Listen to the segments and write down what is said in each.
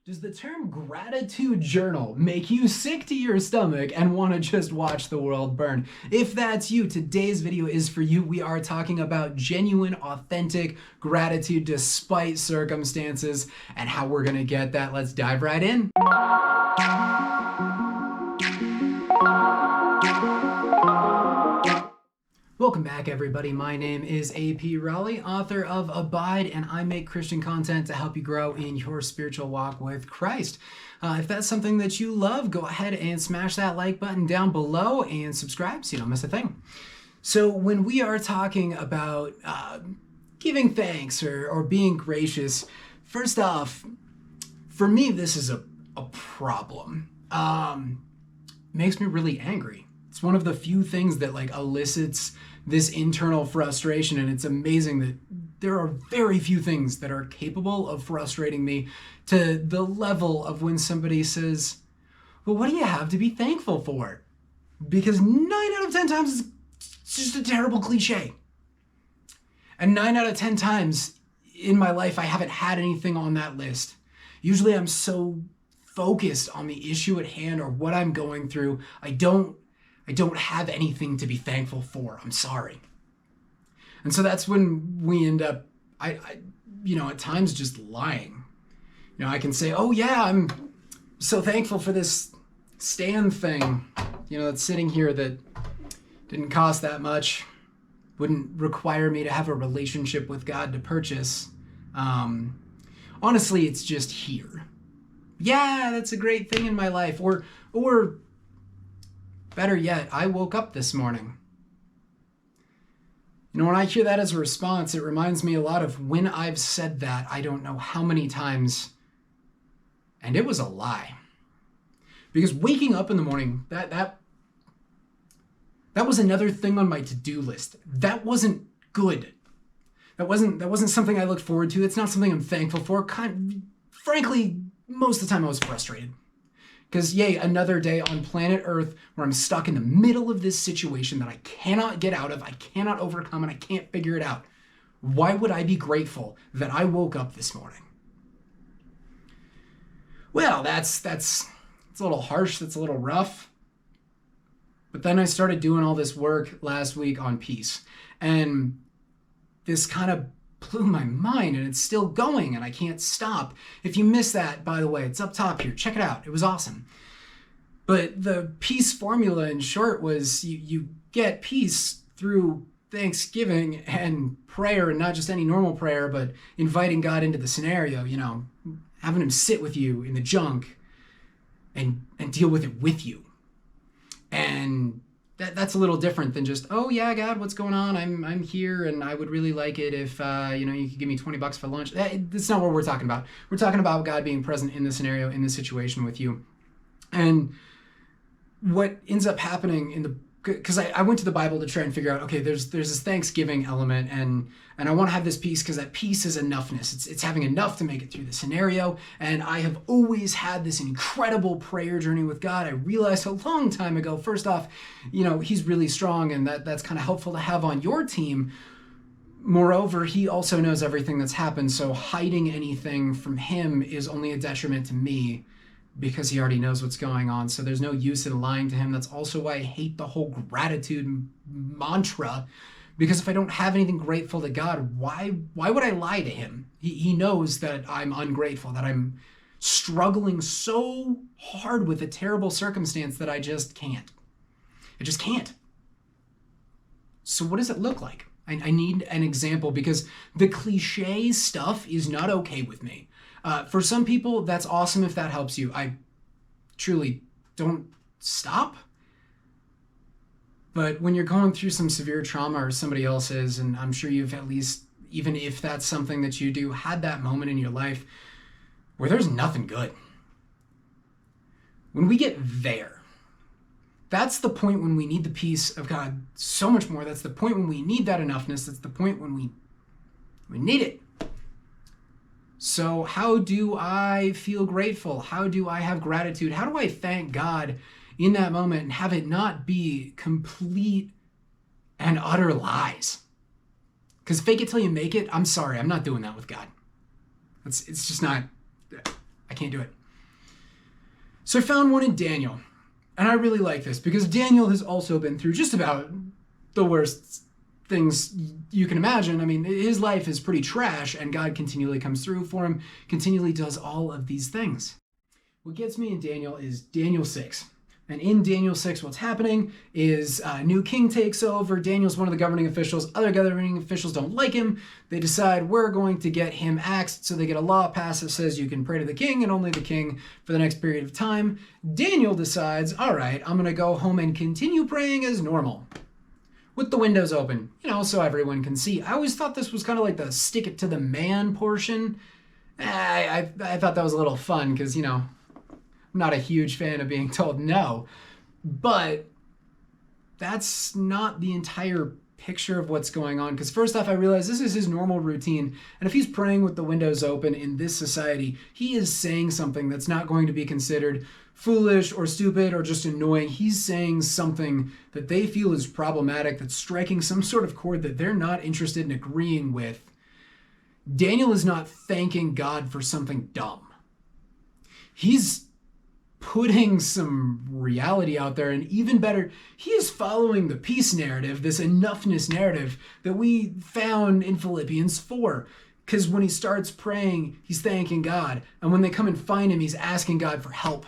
Does the term gratitude journal make you sick to your stomach and want to just watch the world burn? If that's you, today's video is for you. We are talking about genuine, authentic gratitude despite circumstances and how we're going to get that. Let's dive right in. Welcome back, everybody. My name is AP Raleigh, author of Abide, and I make Christian content to help you grow in your spiritual walk with Christ. If that's something that you love, go ahead and smash that like button down below and subscribe so you don't miss a thing. So when we are talking about giving thanks or being gracious, first off, for me, this is a problem. Makes me really angry. It's one of the few things that elicits this internal frustration, and it's amazing that there are very few things that are capable of frustrating me to the level of when somebody says, well, what do you have to be thankful for? Because 9 out of 10 times it's just a terrible cliche. And 9 out of 10 times in my life, I haven't had anything on that list. Usually I'm so focused on the issue at hand or what I'm going through, I don't have anything to be thankful for. I'm sorry. And so that's when we end up, at times just lying. I can say, oh yeah, I'm so thankful for this stand thing, that's sitting here that didn't cost that much, wouldn't require me to have a relationship with God to purchase. Honestly, it's just here. Yeah, that's a great thing in my life. Or better yet, I woke up this morning. When I hear that as a response, it reminds me a lot of when I've said that, I don't know how many times, and it was a lie. Because waking up in the morning, that was another thing on my to-do list. That wasn't good. That wasn't something I looked forward to. It's not something I'm thankful for. Frankly, most of the time I was frustrated. Because yay, another day on planet Earth where I'm stuck in the middle of this situation that I cannot get out of, I cannot overcome, and I can't figure it out. Why would I be grateful that I woke up this morning? Well, that's a little harsh, that's a little rough. But then I started doing all this work last week on peace. And this kind of blew my mind, and it's still going, and I can't stop. If you missed that, by the way, it's up top here. Check it out. It was awesome. But the peace formula, in short, was you get peace through thanksgiving and prayer, and not just any normal prayer, but inviting God into the scenario, having him sit with you in the junk and deal with it with you. And that's a little different than just, oh yeah, God, what's going on? I'm here, and I would really like it if you could give me $20 for lunch. That's not what we're talking about. We're talking about God being present in the scenario, in the situation with you. And what ends up happening because I went to the Bible to try and figure out, okay, there's this Thanksgiving element, and I want to have this peace because that peace is enoughness. It's having enough to make it through the scenario. And I have always had this incredible prayer journey with God. I realized a long time ago, first off, he's really strong, and that's kind of helpful to have on your team. Moreover, he also knows everything that's happened, so hiding anything from him is only a detriment to me, because he already knows what's going on. So there's no use in lying to him. That's also why I hate the whole gratitude mantra, because if I don't have anything grateful to God, why would I lie to him? He knows that I'm ungrateful, that I'm struggling so hard with a terrible circumstance that I just can't. I just can't. So what does it look like? I need an example, because the cliche stuff is not okay with me. For some people, that's awesome if that helps you. I truly don't stop. But when you're going through some severe trauma, or somebody else is, and I'm sure you've at least, even if that's something that you do, had that moment in your life where there's nothing good. When we get there, that's the point when we need the peace of God so much more. That's the point when we need that enoughness. That's the point when we need it. So how do I feel grateful? How do I have gratitude? How do I thank God in that moment and have it not be complete and utter lies? Because fake it till you make it, I'm sorry, I'm not doing that with God. It's just not, I can't do it. So I found one in Daniel. And I really like this because Daniel has also been through just about the worst things you can imagine. I mean, his life is pretty trash, and God continually comes through for him, continually does all of these things. What gets me in Daniel is Daniel 6. And in Daniel 6, what's happening is a new king takes over. Daniel's one of the governing officials. Other governing officials don't like him. They decide we're going to get him axed. So they get a law passed that says you can pray to the king and only the king for the next period of time. Daniel decides, all right, I'm going to go home and continue praying as normal with the windows open, so everyone can see. I always thought this was kind of like the stick it to the man portion. I thought that was a little fun because, I'm not a huge fan of being told no, but that's not the entire picture of what's going on. Because first off, I realize this is his normal routine. And if he's praying with the windows open in this society, he is saying something that's not going to be considered foolish or stupid or just annoying. He's saying something that they feel is problematic, that's striking some sort of chord that they're not interested in agreeing with. Daniel is not thanking God for something dumb. He's putting some reality out there, and even better, he is following the peace narrative, this enoughness narrative that we found in Philippians 4. Because when he starts praying, he's thanking God, and when they come and find him, he's asking God for help.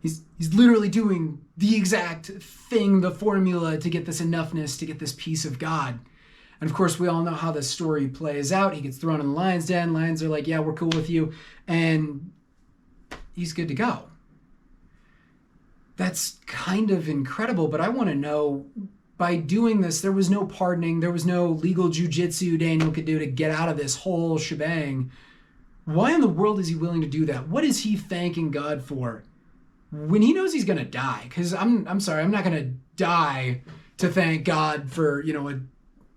He's literally doing the exact thing, the formula to get this enoughness, to get this peace of God. And of course, we all know how this story plays out. He gets thrown in the lion's den. Lions are like, yeah, we're cool with you. And he's good to go. That's kind of incredible, but I want to know, by doing this, there was no pardoning, there was no legal jujitsu Daniel could do to get out of this whole shebang. Why in the world is he willing to do that? What is he thanking God for when he knows he's going to die? Because I'm sorry, I'm not going to die to thank God for, a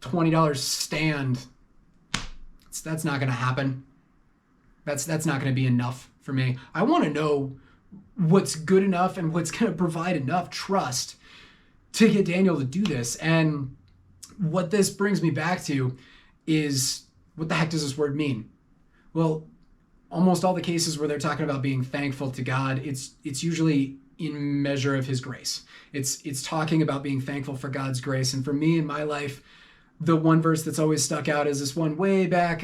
$20 stand. That's not going to happen. That's not going to be enough for me. I want to know what's good enough and what's going to provide enough trust to get Daniel to do this. And what this brings me back to is, what the heck does this word mean? Well, almost all the cases where they're talking about being thankful to God, it's usually in measure of his grace. It's talking about being thankful for God's grace. And for me in my life, the one verse that's always stuck out is this one way back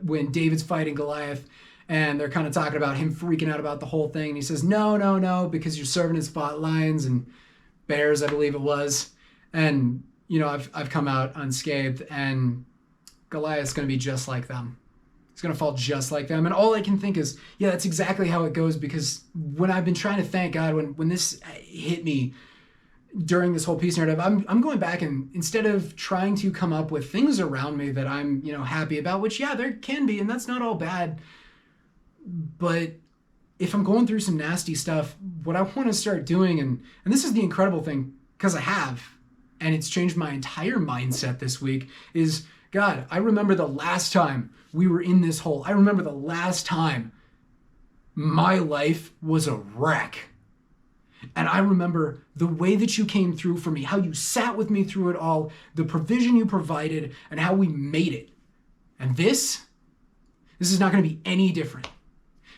when David's fighting Goliath, and they're kind of talking about him freaking out about the whole thing. And he says, no, because your servant has fought lions and bears, I believe it was. And, I've come out unscathed, and Goliath's going to be just like them. He's going to fall just like them. And all I can think is, yeah, that's exactly how it goes. Because when I've been trying to thank God, when this hit me during this whole peace narrative, I'm going back, and instead of trying to come up with things around me that I'm, happy about, which, yeah, there can be, and that's not all bad. But if I'm going through some nasty stuff, what I want to start doing, and this is the incredible thing, because I have, and it's changed my entire mindset this week, is, God, I remember the last time we were in this hole. I remember the last time my life was a wreck. And I remember the way that you came through for me, how you sat with me through it all, the provision you provided, and how we made it. And this is not going to be any different.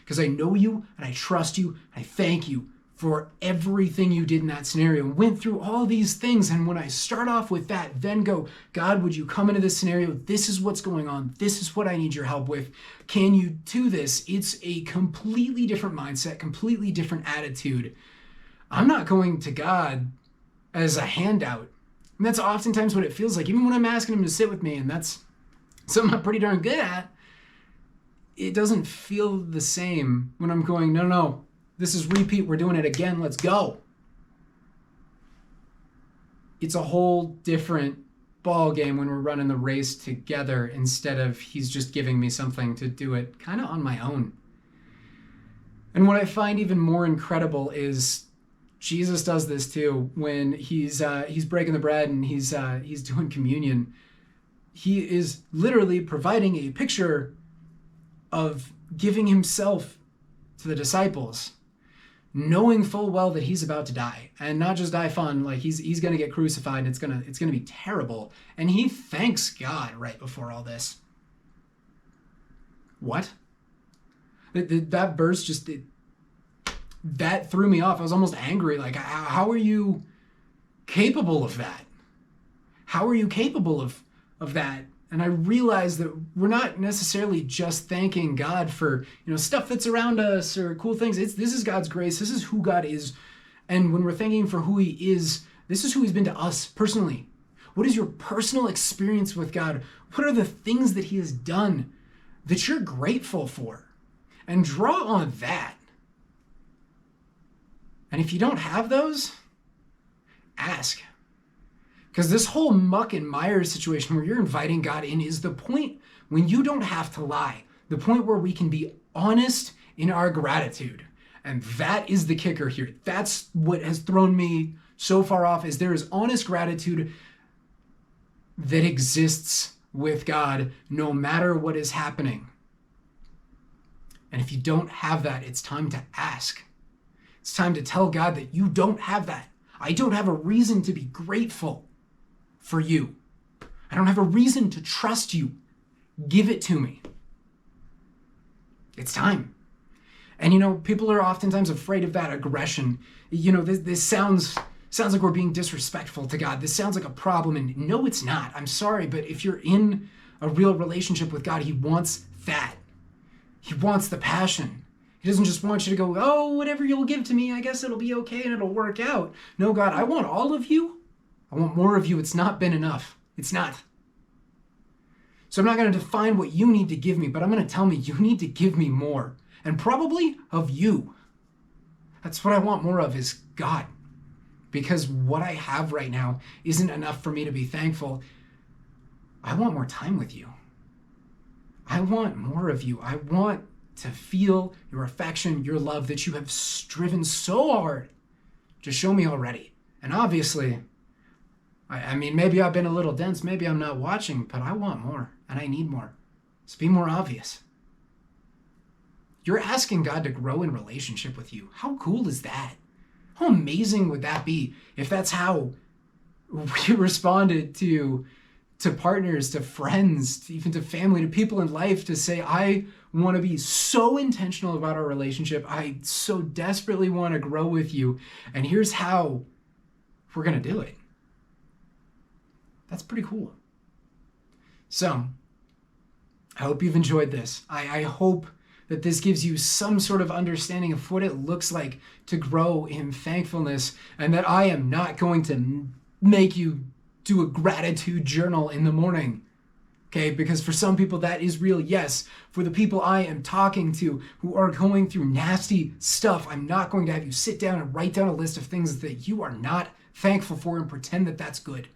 Because I know you, and I trust you, and I thank you for everything you did in that scenario, and went through all these things. And when I start off with that, then go, God, would you come into this scenario? This is what's going on. This is what I need your help with. Can you do this? It's a completely different mindset, completely different attitude. I'm not going to God as a handout. And that's oftentimes what it feels like. Even when I'm asking him to sit with me, and that's something I'm pretty darn good at, it doesn't feel the same when I'm going, no, this is repeat. We're doing it again. Let's go. It's a whole different ball game when we're running the race together, instead of he's just giving me something to do it kind of on my own. And what I find even more incredible is Jesus does this too. When he's breaking the bread and he's doing communion, he is literally providing a picture of giving himself to the disciples, knowing full well that he's about to die, and not just die fun, like he's going to get crucified, and it's going to be terrible. And he thanks God right before all this. What? That verse that threw me off. I was almost angry. Like, how are you capable of that? How are you capable of that? And I realized that we're not necessarily just thanking God for, stuff that's around us or cool things. This is God's grace. This is who God is. And when we're thanking for who he is, this is who he's been to us personally. What is your personal experience with God? What are the things that he has done that you're grateful for? And draw on that. And if you don't have those, ask. Because this whole muck and mire situation where you're inviting God in is the point when you don't have to lie. The point where we can be honest in our gratitude. And that is the kicker here. That's what has thrown me so far off, is there is honest gratitude that exists with God no matter what is happening. And if you don't have that, it's time to ask. It's time to tell God that you don't have that. I don't have a reason to be grateful for you. I don't have a reason to trust you. Give it to me. It's time. And people are oftentimes afraid of that aggression. This sounds like we're being disrespectful to God. This sounds like a problem, and no, it's not. I'm sorry, but if you're in a real relationship with God, he wants that. He wants the passion. He doesn't just want you to go, oh, whatever you'll give to me, I guess it'll be okay and it'll work out. No, God, I want all of you. I want more of you. It's not been enough. It's not. So I'm not going to define what you need to give me, but I'm going to tell me you need to give me more. And probably of you. That's what I want more of, is God. Because what I have right now isn't enough for me to be thankful. I want more time with you. I want more of you. I want to feel your affection, your love that you have striven so hard to show me already. And obviously, I mean, maybe I've been a little dense, maybe I'm not watching, but I want more and I need more. So be more obvious. You're asking God to grow in relationship with you. How cool is that? How amazing would that be if that's how we responded to partners, to friends, even to family, to people in life, to say, I want to be so intentional about our relationship. I so desperately want to grow with you. And here's how we're going to do it. That's pretty cool. So I hope you've enjoyed this. I hope that this gives you some sort of understanding of what it looks like to grow in thankfulness, and that I am not going to make you do a gratitude journal in the morning. Okay, because for some people that is real, yes. For the people I am talking to who are going through nasty stuff, I'm not going to have you sit down and write down a list of things that you are not thankful for and pretend that that's good.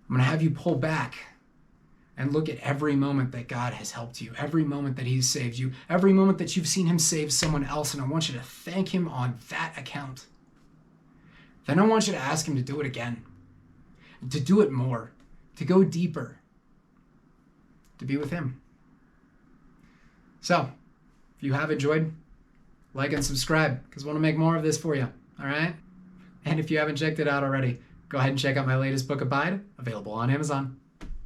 I'm going to have you pull back and look at every moment that God has helped you, every moment that he's saved you, every moment that you've seen him save someone else, and I want you to thank him on that account. Then I want you to ask him to do it again, to do it more, to go deeper, to be with him. So, if you have enjoyed, like and subscribe, because I want to make more of this for you, all right? And if you haven't checked it out already, go ahead and check out my latest book, Abide, available on Amazon.